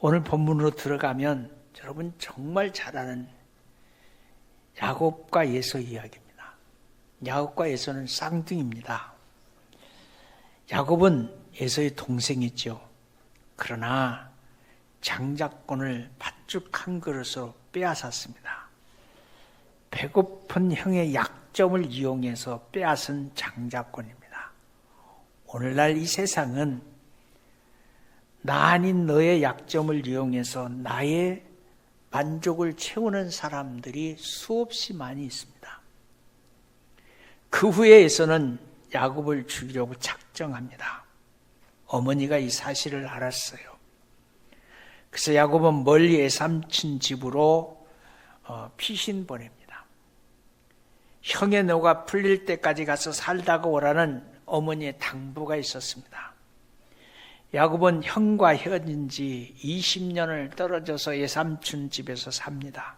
오늘 본문으로 들어가면 여러분 정말 잘 아는 야곱과 에서 이야기입니다. 야곱과 에서는 쌍둥이입니다. 야곱은 에서의 동생이죠. 그러나 장자권을 팥죽 한 그릇으로 빼앗았습니다. 배고픈 형의 약점을 이용해서 빼앗은 장자권입니다. 오늘날 이 세상은 나 아닌 너의 약점을 이용해서 나의 만족을 채우는 사람들이 수없이 많이 있습니다. 그 후에 에서는 야곱을 죽이려고 작정합니다. 어머니가 이 사실을 알았어요. 그래서 야곱은 멀리 외삼촌 집으로 피신 보냅니다. 형의 노가 풀릴 때까지 가서 살다가 오라는 어머니의 당부가 있었습니다. 야곱은 형과 헤어진 지 20년을 떨어져서 외삼촌 집에서 삽니다.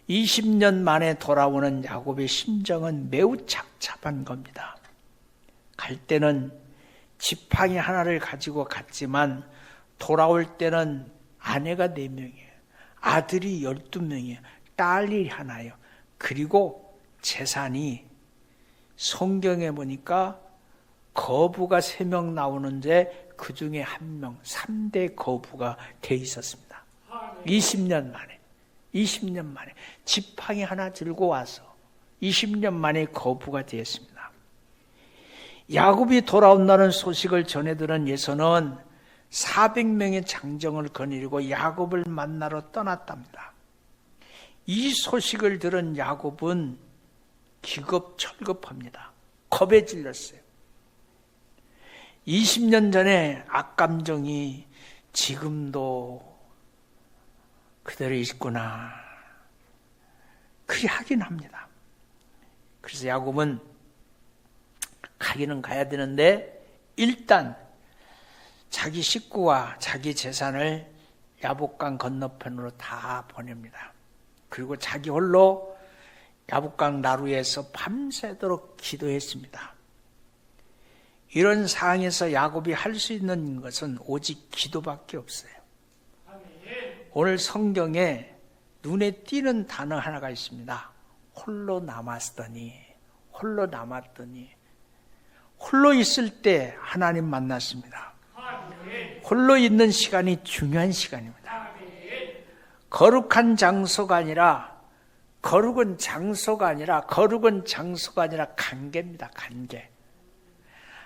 20년 만에 돌아오는 야곱의 심정은 매우 착잡한 겁니다. 갈 때는 지팡이 하나를 가지고 갔지만 돌아올 때는 아내가 4명이에요. 아들이 12명이에요. 딸이 하나예요. 그리고 재산이 성경에 보니까 거부가 3명 나오는데 그 중에 1명, 3대 거부가 돼 있었습니다. 20년 만에 지팡이 하나 들고 와서 20년 만에 거부가 되었습니다. 야곱이 돌아온다는 소식을 전해들은 에서는 400명의 장정을 거느리고 야곱을 만나러 떠났답니다. 이 소식을 들은 야곱은 기겁철겁합니다. 겁에 질렸어요. 20년 전에 악감정이 지금도 그대로 있구나. 그리 하긴 합니다. 그래서 야곱은 가기는 가야 되는데 일단 자기 식구와 자기 재산을 야복강 건너편으로 다 보냅니다. 그리고 자기 홀로 야복강 나루에서 밤새도록 기도했습니다. 이런 상황에서 야곱이 할 수 있는 것은 오직 기도밖에 없어요. 오늘 성경에 눈에 띄는 단어 하나가 있습니다. 홀로 남았더니 홀로 있을 때 하나님 만났습니다. 홀로 있는 시간이 중요한 시간입니다. 거룩은 장소가 아니라 관계입니다. 관계.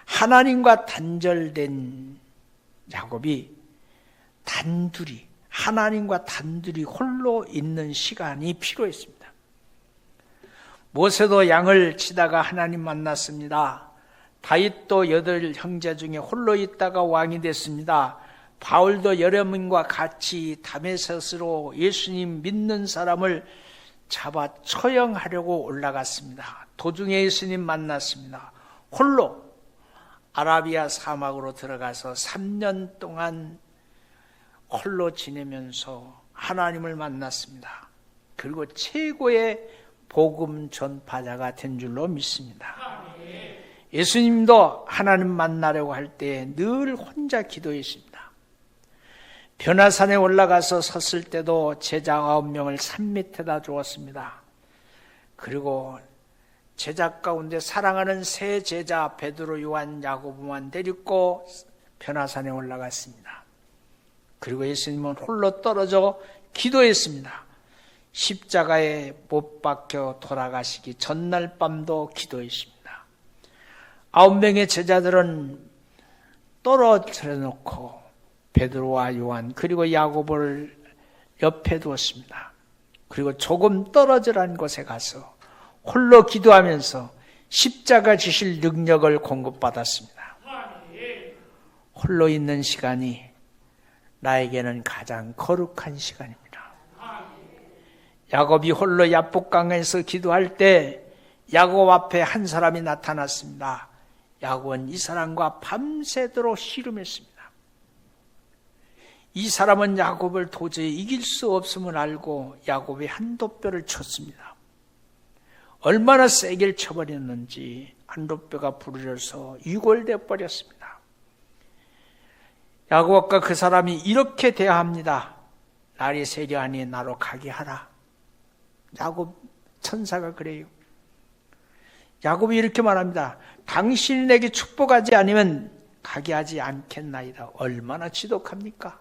하나님과 단절된 야곱이 하나님과 단둘이 홀로 있는 시간이 필요했습니다. 모세도 양을 치다가 하나님 만났습니다. 다윗도 8 형제 중에 홀로 있다가 왕이 됐습니다. 바울도 여러 명과 같이 다메섹으로 예수님 믿는 사람을 잡아 처형하려고 올라갔습니다. 도중에 예수님 만났습니다. 홀로 아라비아 사막으로 들어가서 3년 동안 홀로 지내면서 하나님을 만났습니다. 그리고 최고의 복음 전파자가 된 줄로 믿습니다. 예수님도 하나님 만나려고 할 때 늘 혼자 기도했습니다. 변화산에 올라가서 섰을 때도 제자 9명을 산 밑에다 주었습니다. 그리고 제자 가운데 사랑하는 세 제자 베드로, 요한, 야고보만 데리고 변화산에 올라갔습니다. 그리고 예수님은 홀로 떨어져 기도했습니다. 십자가에 못 박혀 돌아가시기 전날 밤도 기도했습니다. 9명의 제자들은 떨어뜨려 놓고 베드로와 요한 그리고 야고보를 옆에 두었습니다. 그리고 조금 떨어지라는 곳에 가서 홀로 기도하면서 십자가 지실 능력을 공급받았습니다. 홀로 있는 시간이 나에게는 가장 거룩한 시간입니다. 야곱이 홀로 야복강에서 기도할 때 야곱 앞에 한 사람이 나타났습니다. 야곱은 이 사람과 밤새도록 씨름했습니다. 이 사람은 야곱을 도저히 이길 수 없음을 알고 야곱의 한도뼈를 쳤습니다. 얼마나 세게 쳐버렸는지 한도뼈가 부러져서 유골돼 버렸습니다. 야곱과 그 사람이 이렇게 대합니다. 날이 세려하니 나로 가게 하라. 야곱 천사가 그래요. 야곱이 이렇게 말합니다. 당신이 내게 축복하지 않으면 가게 하지 않겠나이다. 얼마나 지독합니까?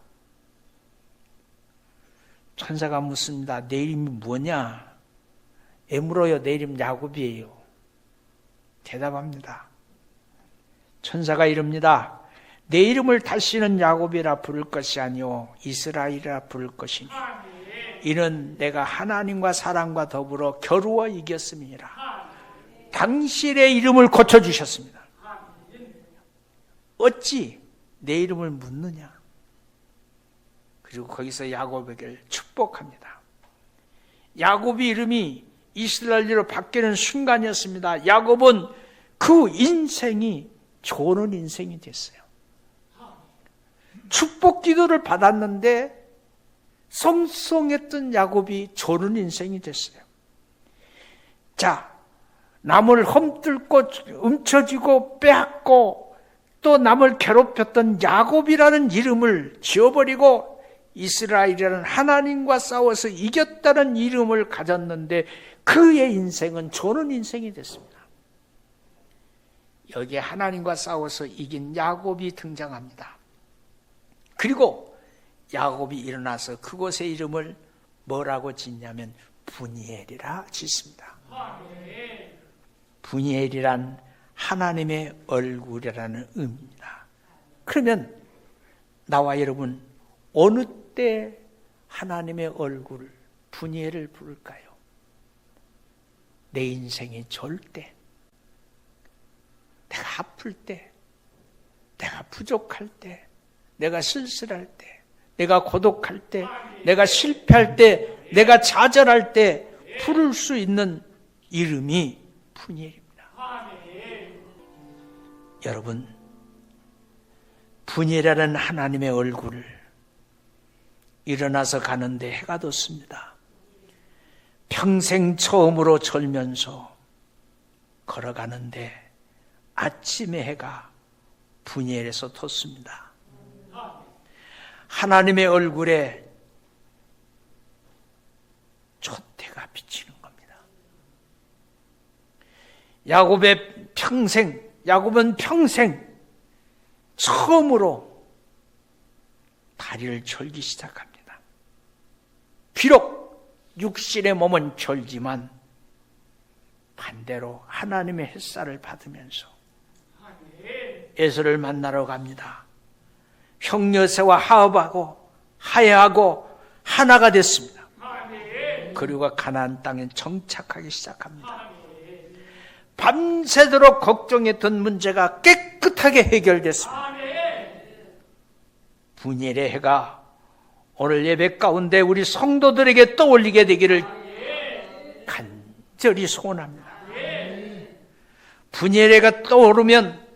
천사가 묻습니다. 내 이름이 뭐냐? 애물어요. 내 이름 야곱이에요. 대답합니다. 천사가 이릅니다. 내 이름을 다시는 야곱이라 부를 것이 아니오 이스라엘이라 부를 것이니 이는 내가 하나님과 사람과 더불어 겨루어 이겼음이니라. 당신의 이름을 고쳐주셨습니다. 어찌 내 이름을 묻느냐? 그리고 거기서 야곱에게 축복합니다. 야곱의 이름이 이스라엘로 바뀌는 순간이었습니다. 야곱은 그 인생이 좋은 인생이 됐어요. 축복 기도를 받았는데 성성했던 야곱이 좋은 인생이 됐어요. 자, 남을 험뚫고 움켜쥐고 빼앗고 또 남을 괴롭혔던 야곱이라는 이름을 지어버리고 이스라엘이라는 하나님과 싸워서 이겼다는 이름을 가졌는데 그의 인생은 좋은 인생이 됐습니다. 여기에 하나님과 싸워서 이긴 야곱이 등장합니다. 그리고 야곱이 일어나서 그곳의 이름을 뭐라고 짓냐면 분이엘이라 짓습니다. 분이엘이란 하나님의 얼굴이라는 의미입니다. 그러면 나와 여러분 어느 때 하나님의 얼굴 분이엘을 부를까요? 내 인생이 좋을 때, 내가 아플 때, 내가 부족할 때, 내가 쓸쓸할 때, 내가 고독할 때, 내가 실패할 때, 내가 좌절할 때 부를 수 있는 이름이 분이엘입니다. 여러분, 분이엘이라는 하나님의 얼굴을 일어나서 가는데 해가 돋습니다. 평생 처음으로 절면서 걸어가는데 아침에 해가 분이엘에서 돋습니다. 하나님의 얼굴에 촛대가 비치는 겁니다. 야곱은 평생 처음으로 다리를 절기 시작합니다. 비록 육신의 몸은 절지만 반대로 하나님의 햇살을 받으면서 에서를 만나러 갑니다. 형여세와 화해하고 하나가 됐습니다. 그리고 가나안 땅에 정착하기 시작합니다. 밤새도록 걱정했던 문제가 깨끗하게 해결됐습니다. 분이엘의 해가 오늘 예배 가운데 우리 성도들에게 떠올리게 되기를 간절히 소원합니다. 분이엘의 해가 떠오르면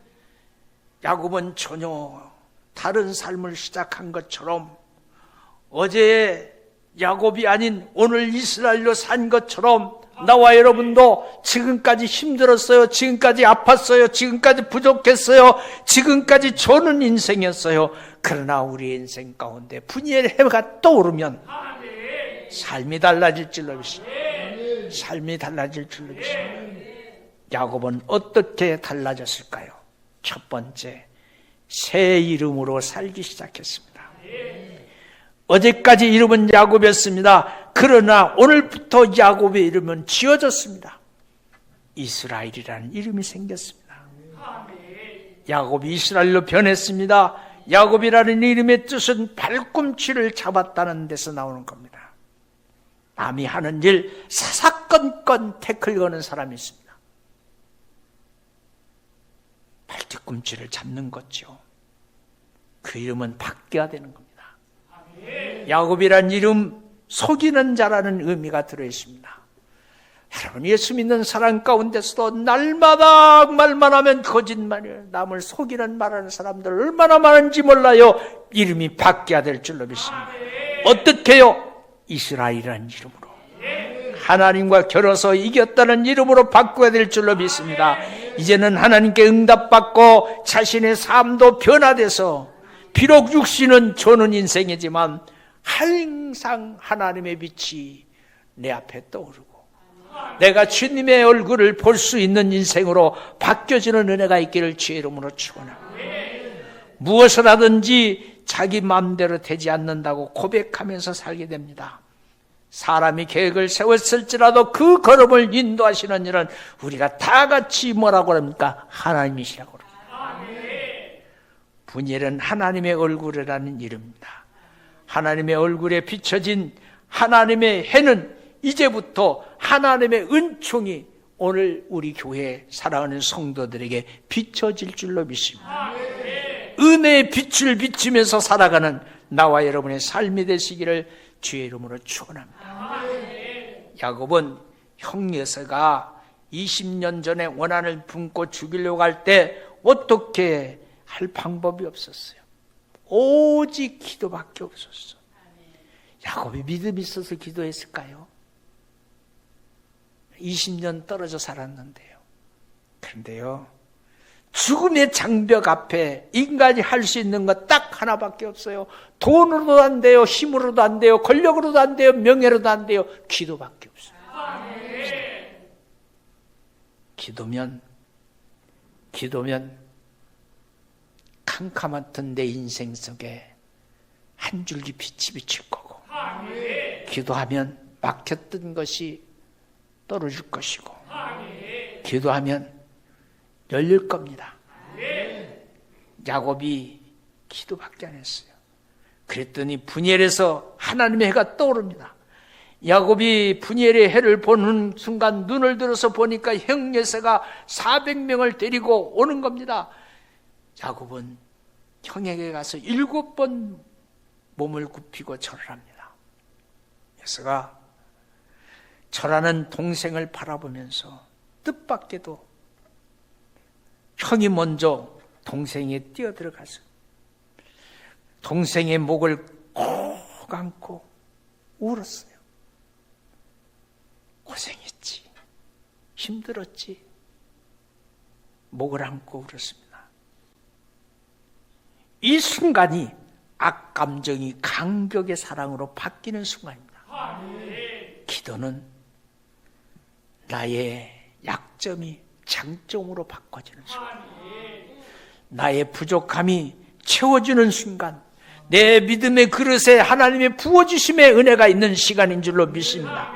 야곱은 전혀 다른 삶을 시작한 것처럼 어제의 야곱이 아닌 오늘 이스라엘로 산 것처럼 나와 여러분도 지금까지 힘들었어요. 지금까지 아팠어요. 지금까지 부족했어요. 지금까지 좋은 인생이었어요. 그러나 우리 인생 가운데 분이엘의 해가 떠오르면 삶이 달라질 줄로 믿습니다. 삶이 달라질 줄로 믿습니다. 야곱은 어떻게 달라졌을까요? 첫 번째, 새 이름으로 살기 시작했습니다. 어제까지 이름은 야곱이었습니다. 그러나 오늘부터 야곱의 이름은 지어졌습니다. 이스라엘이라는 이름이 생겼습니다. 야곱이 이스라엘로 변했습니다. 야곱이라는 이름의 뜻은 발꿈치를 잡았다는 데서 나오는 겁니다. 남이 하는 일 사사건건 태클 거는 사람이 있습니다. 발뒤꿈치를 잡는 거죠. 그 이름은 바뀌어야 되는 겁니다. 야곱이란 이름, 속이는 자라는 의미가 들어있습니다. 여러분, 예수 믿는 사람 가운데서도 날마다 말만 하면 거짓말이에요. 남을 속이는 말하는 사람들 얼마나 많은지 몰라요. 이름이 바뀌어야 될 줄로 믿습니다. 어떻게 해요? 이스라엘이라는 이름으로, 하나님과 겨뤄서 이겼다는 이름으로 바꿔야 될 줄로 믿습니다. 이제는 하나님께 응답받고 자신의 삶도 변화돼서 비록 육신은 조는 인생이지만 항상 하나님의 빛이 내 앞에 떠오르고 내가 주님의 얼굴을 볼 수 있는 인생으로 바뀌어지는 은혜가 있기를 주의 이름으로 축원합니다. 무엇을 하든지 자기 마음대로 되지 않는다고 고백하면서 살게 됩니다. 사람이 계획을 세웠을지라도 그 걸음을 인도하시는 일은 우리가 다 같이 뭐라고 합니까? 하나님이시라고 합니다. 분일은 하나님의 얼굴이라는 이름입니다. 하나님의 얼굴에 비춰진 하나님의 해는 이제부터 하나님의 은총이 오늘 우리 교회 사랑하는 성도들에게 비춰질 줄로 믿습니다. 은혜의 빛을 비추면서 살아가는 나와 여러분의 삶이 되시기를 주의 이름으로 축원합니다. 야곱은 형 여세가 20년 전에 원한을 품고 죽이려고 할 때 어떻게 할 방법이 없었어요. 오직 기도밖에 없었어. 야곱이 믿음이 있어서 기도했을까요? 20년 떨어져 살았는데요. 그런데요, 죽음의 장벽 앞에 인간이 할 수 있는 것 딱 하나밖에 없어요. 돈으로도 안 돼요. 힘으로도 안 돼요. 권력으로도 안 돼요. 명예로도 안 돼요. 기도밖에 없어요. 기도면 캄캄했던 내 인생 속에 한 줄기 빛이 비칠 거고, 기도하면 막혔던 것이 떨어질 것이고, 기도하면 열릴 겁니다. 야곱이 기도밖에 안 했어요. 그랬더니 분이엘에서 하나님의 해가 떠오릅니다. 야곱이 분이엘의 해를 보는 순간 눈을 들어서 보니까 형 여세가 400명을 데리고 오는 겁니다. 야곱은 형에게 가서 7번 몸을 굽히고 절을 합니다. 여세가 절하는 동생을 바라보면서 뜻밖에도 형이 먼저 동생에 뛰어들어가서 동생의 목을 꼭 안고 울었어요. 고생했지, 힘들었지. 목을 안고 울었습니다. 이 순간이 악감정이 강격의 사랑으로 바뀌는 순간입니다. 기도는 나의 약점이 장점으로 바꿔지는 순간, 나의 부족함이 채워지는 순간, 내 믿음의 그릇에 하나님의 부어주심의 은혜가 있는 시간인 줄로 믿습니다.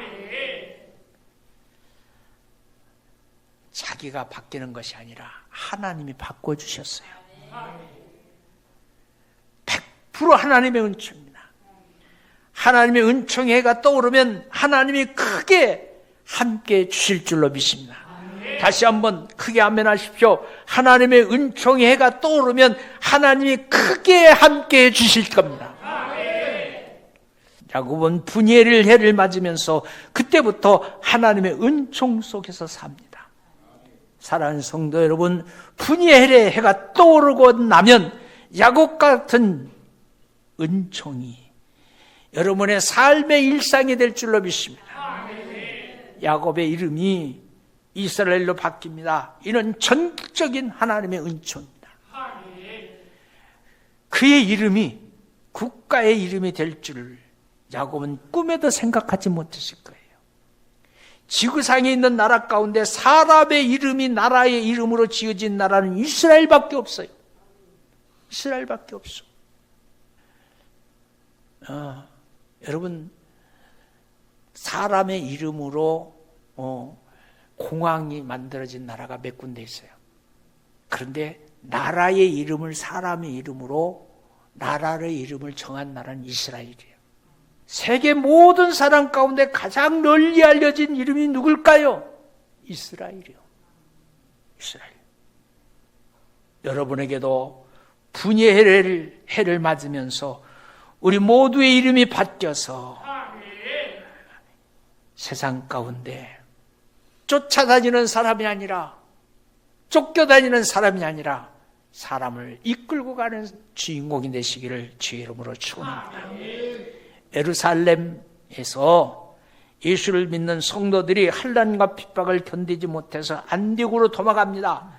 자기가 바뀌는 것이 아니라 하나님이 바꿔주셨어요. 100% 하나님의 은총입니다. 하나님의 은총의 해가 떠오르면 하나님이 크게 함께 주실 줄로 믿습니다. 다시 한번 크게 아멘하십시오. 하나님의 은총의 해가 떠오르면 하나님이 크게 함께 주실 겁니다. 야곱은 분이엘의 해를 맞으면서 그때부터 하나님의 은총 속에서 삽니다. 사랑하는 성도 여러분, 분이엘의 해가 떠오르고 나면 야곱 같은 은총이 여러분의 삶의 일상이 될 줄로 믿습니다. 야곱의 이름이 이스라엘로 바뀝니다. 이는 전적인 하나님의 은총입니다. 그의 이름이 국가의 이름이 될 줄을 야곱은 꿈에도 생각하지 못했을 거예요. 지구상에 있는 나라 가운데 사람의 이름이 나라의 이름으로 지어진 나라는 이스라엘밖에 없어요. 이스라엘밖에 없어. 여러분, 사람의 이름으로 공항이 만들어진 나라가 몇 군데 있어요. 그런데 나라의 이름을 사람의 이름으로 나라의 이름을 정한 나라는 이스라엘이에요. 세계 모든 사람 가운데 가장 널리 알려진 이름이 누굴까요? 이스라엘이요. 이스라엘. 여러분에게도 분이엘의 해를 맞으면서 우리 모두의 이름이 바뀌어서 세상 가운데 쫓아다니는 사람이 아니라 쫓겨다니는 사람이 아니라 사람을 이끌고 가는 주인공이 되시기를 주의 이름으로 축원합니다. 예루살렘에서 예수를 믿는 성도들이 환난과 핍박을 견디지 못해서 안디옥으로 도망갑니다.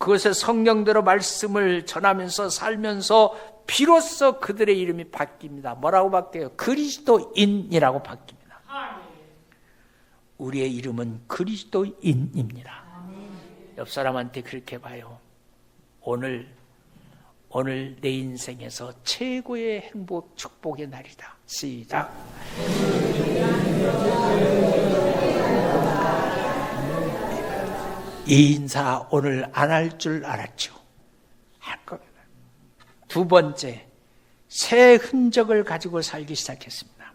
그것에 성령대로 말씀을 전하면서 살면서 비로소 그들의 이름이 바뀝니다. 뭐라고 바뀌어요? 그리스도인이라고 바뀝니다. 우리의 이름은 그리스도인입니다. 옆 사람한테 그렇게 봐요. 오늘 내 인생에서 최고의 행복, 축복의 날이다. 시작. 이 인사 오늘 안 할 줄 알았죠? 할 겁니다. 두 번째, 새 흔적을 가지고 살기 시작했습니다.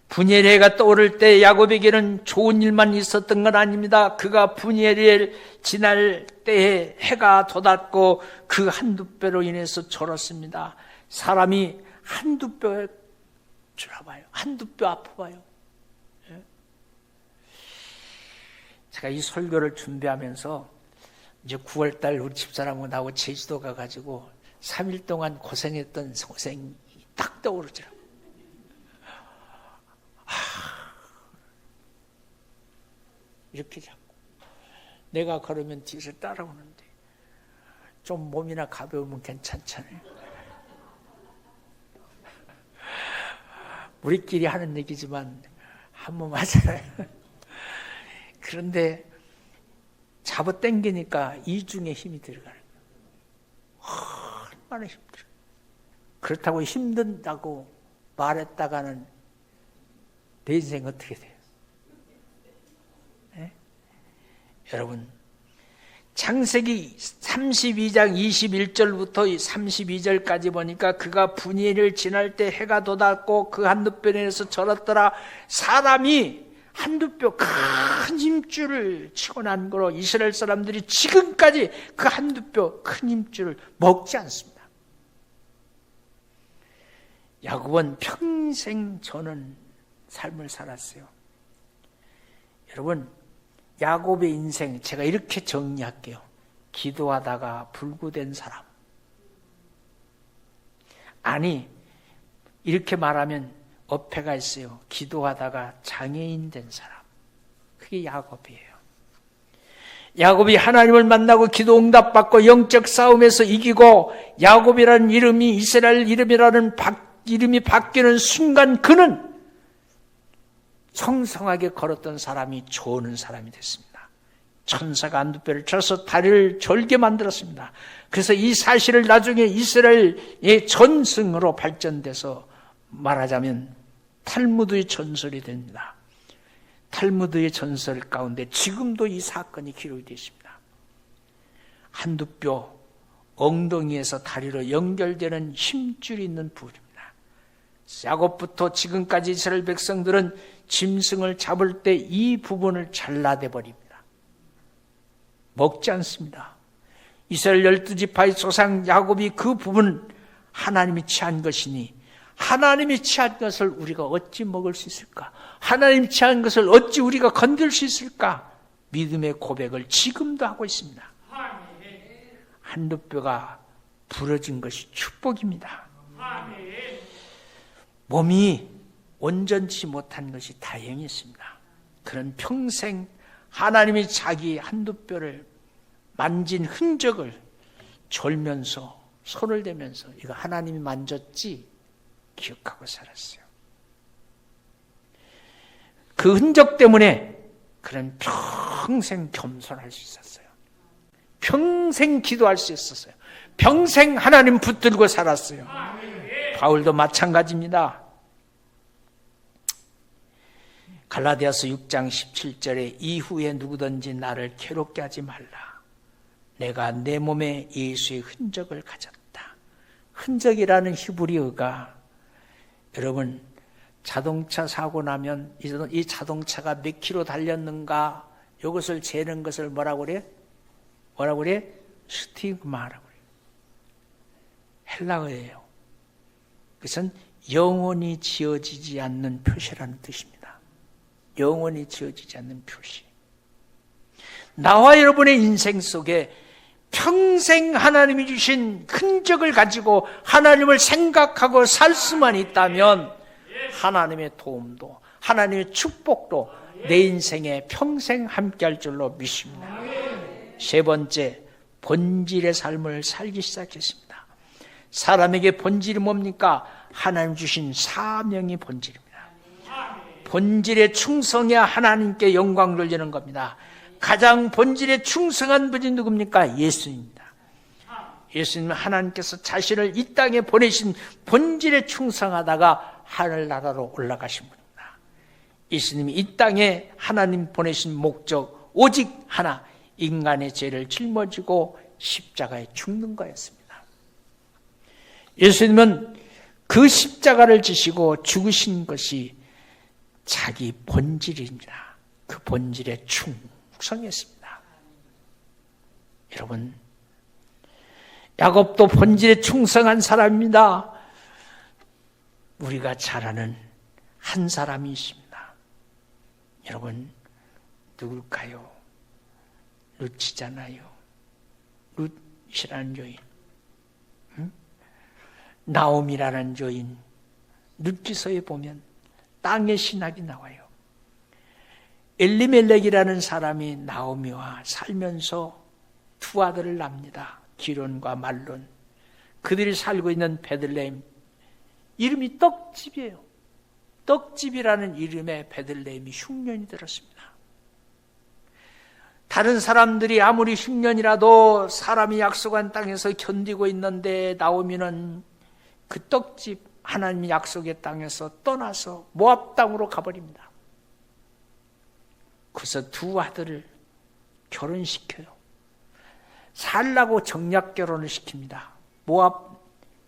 분이엘 해가 떠오를 때 야곱에게는 좋은 일만 있었던 건 아닙니다. 그가 분이엘 지날 때에 해가 돋았고 그 한두 뼈로 인해서 졸었습니다. 사람이 한두 뼈에 졸아봐요. 한두 뼈 아파봐요. 제가 이 설교를 준비하면서 이제 9월달 우리 집사람하고 나하고 제주도 가가지고 3일 동안 고생했던 고생이 딱 떠오르더라고요. 이렇게 자꾸 내가 걸으면 뒤에서 따라오는데 좀 몸이나 가벼우면 괜찮잖아요. 우리끼리 하는 얘기지만 한 몸 하잖아요. 그런데 잡아 당기니까 이중에 힘이 들어가는 거예요. 얼마나 힘들어요. 그렇다고 힘든다고 말했다가는 내 인생 어떻게 돼요? 네? 여러분, 창세기 32장 21절부터 32절까지 보니까 그가 분이엘을 지날 때 해가 돋았고 그 한두 뼈에서 절었더라. 사람이 한두 뼈 큰 힘줄을 치고 난 거로 이스라엘 사람들이 지금까지 그 한두 뼈 큰 힘줄을 먹지 않습니다. 야곱은 평생 저는 삶을 살았어요. 여러분, 야곱의 인생 제가 이렇게 정리할게요. 기도하다가 불구된 사람. 아니, 이렇게 말하면 어폐가 있어요. 기도하다가 장애인 된 사람. 그게 야곱이에요. 야곱이 하나님을 만나고 기도 응답받고 영적 싸움에서 이기고 야곱이라는 이름이 이스라엘 이름이라는 이름이 바뀌는 순간 그는 성성하게 걸었던 사람이 좋은 사람이 됐습니다. 천사가 한두 뼈를 쳐서 다리를 절게 만들었습니다. 그래서 이 사실을 나중에 이스라엘의 전승으로 발전돼서 말하자면 탈무드의 전설이 됩니다. 탈무드의 전설 가운데 지금도 이 사건이 기록이 되어 있습니다. 한두 뼈 엉덩이에서 다리로 연결되는 힘줄이 있는 부분입니다. 야곱부터 지금까지 이스라엘 백성들은 짐승을 잡을 때 이 부분을 잘라내 버립니다. 먹지 않습니다. 이스라엘 12지파의 조상 야곱이 그 부분 하나님이 취한 것이니 하나님이 취한 것을 우리가 어찌 먹을 수 있을까? 하나님이 취한 것을 어찌 우리가 건들 수 있을까? 믿음의 고백을 지금도 하고 있습니다. 한두 뼈가 부러진 것이 축복입니다. 몸이 온전치 못한 것이 다행히 있습니다. 그런 평생 하나님이 자기 한두 뼈를 만진 흔적을 졸면서 손을 대면서 이거 하나님이 만졌지 기억하고 살았어요. 그 흔적 때문에 그런 평생 겸손할 수 있었어요. 평생 기도할 수 있었어요. 평생 하나님 붙들고 살았어요. 바울도 마찬가지입니다. 갈라디아서 6장 17절에 이후에 누구든지 나를 괴롭게 하지 말라. 내가 내 몸에 예수의 흔적을 가졌다. 흔적이라는 히브리어가 여러분 자동차 사고 나면 이 자동차가 몇 킬로 달렸는가 이것을 재는 것을 뭐라고 그래? 스티그마라고 그래요. 헬라어예요. 그것은 영원히 지어지지 않는 표시라는 뜻입니다. 영원히 지어지지 않는 표시. 나와 여러분의 인생 속에 평생 하나님이 주신 흔적을 가지고 하나님을 생각하고 살 수만 있다면 하나님의 도움도 하나님의 축복도 내 인생에 평생 함께할 줄로 믿습니다. 세 번째, 본질의 삶을 살기 시작했습니다. 사람에게 본질이 뭡니까? 하나님 주신 사명이 본질입니다. 본질에 충성해야 하나님께 영광 돌리는 겁니다. 가장 본질에 충성한 분이 누굽니까? 예수님입니다. 예수님은 하나님께서 자신을 이 땅에 보내신 본질에 충성하다가 하늘나라로 올라가신 분입니다. 예수님이 이 땅에 하나님 보내신 목적 오직 하나, 인간의 죄를 짊어지고 십자가에 죽는 거였습니다. 예수님은 그 십자가를 지시고 죽으신 것이 자기 본질입니다. 그 본질에 충성했습니다. 여러분, 야곱도 본질에 충성한 사람입니다. 우리가 잘 아는 한 사람이 있습니다. 여러분, 누굴까요? 룻이잖아요. 룻이라는 여인, 나옴이라는 여인. 룻기서에 보면 땅의 신학이 나와요. 엘리멜렉이라는 사람이 나오미와 살면서 두 아들을 낳습니다. 기론과 말론. 그들이 살고 있는 베들레헴, 이름이 떡집이에요. 떡집이라는 이름의 베들레헴이 흉년이 들었습니다. 다른 사람들이 아무리 흉년이라도 사람이 약속한 땅에서 견디고 있는데 나오미는 그 떡집, 하나님의 약속의 땅에서 떠나서 모압 땅으로 가버립니다. 그래서 두 아들을 결혼시켜요. 살라고 정략 결혼을 시킵니다. 모압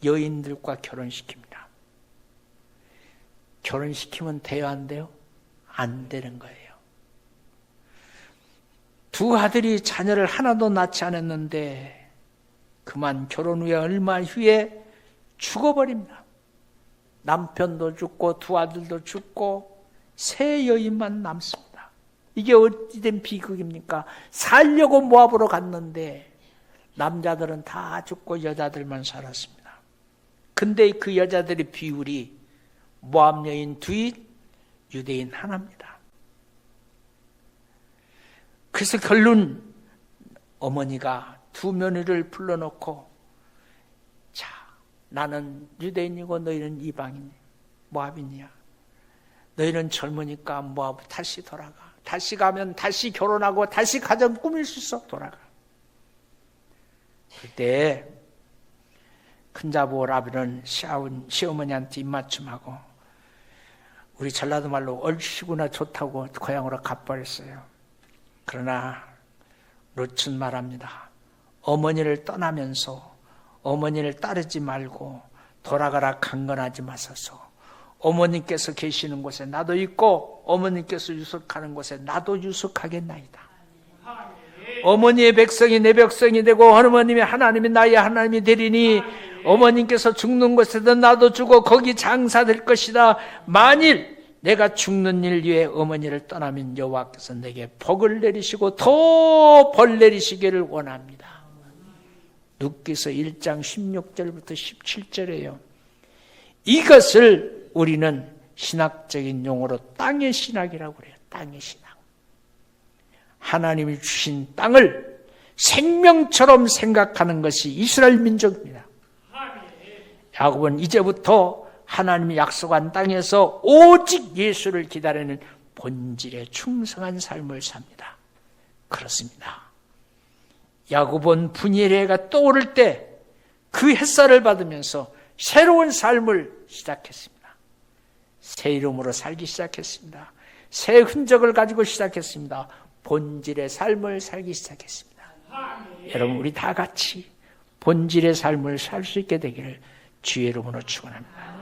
여인들과 결혼시킵니다. 결혼시키면 돼요, 안 돼요? 안 되는 거예요. 두 아들이 자녀를 하나도 낳지 않았는데 그만 결혼 후에 얼마 후에 죽어버립니다. 남편도 죽고 두 아들도 죽고 세 여인만 남습니다. 이게 어찌된 비극입니까? 살려고 모압으로 갔는데 남자들은 다 죽고 여자들만 살았습니다. 근데 그 여자들의 비율이 모압 여인 둘, 유대인 하나입니다. 그래서 결론 어머니가 두 며느리를 불러놓고, 자, 나는 유대인이고 너희는 이방인, 모압인이야. 너희는 젊으니까 모압 다시 돌아가. 다시 가면 다시 결혼하고 다시 가정 꾸밀 수 있어. 돌아가. 그때 큰자부 라비는 시어머니한테 입맞춤하고, 우리 전라도 말로 얼씨구나 좋다고 고향으로 가버렸어요. 그러나 룻은 말합니다. 어머니를 떠나면서 어머니를 따르지 말고 돌아가라 강건하지 마소서. 어머니께서 계시는 곳에 나도 있고 어머니께서 유숙하는 곳에 나도 유숙하겠나이다. 어머니의 백성이 내 백성이 되고 어머님의 하나님이 나의 하나님이 되리니 어머님께서 죽는 곳에도 나도 죽어 거기 장사될 것이다. 만일 내가 죽는 일 위에 어머니를 떠나면 여호와께서 내게 복을 내리시고 더 벌 내리시기를 원합니다. 룻기서 1장 16절부터 17절이에요. 이것을 우리는 신학적인 용어로 땅의 신학이라고 그래요. 땅의 신학. 하나님이 주신 땅을 생명처럼 생각하는 것이 이스라엘 민족입니다. 야곱은 이제부터 하나님이 약속한 땅에서 오직 예수를 기다리는 본질에 충성한 삶을 삽니다. 그렇습니다. 야곱은 분이엘의 해가 떠오를 때 그 햇살을 받으면서 새로운 삶을 시작했습니다. 새 이름으로 살기 시작했습니다. 새 흔적을 가지고 시작했습니다. 본질의 삶을 살기 시작했습니다. 여러분, 우리 다 같이 본질의 삶을 살 수 있게 되기를 주의 이름으로 축원합니다.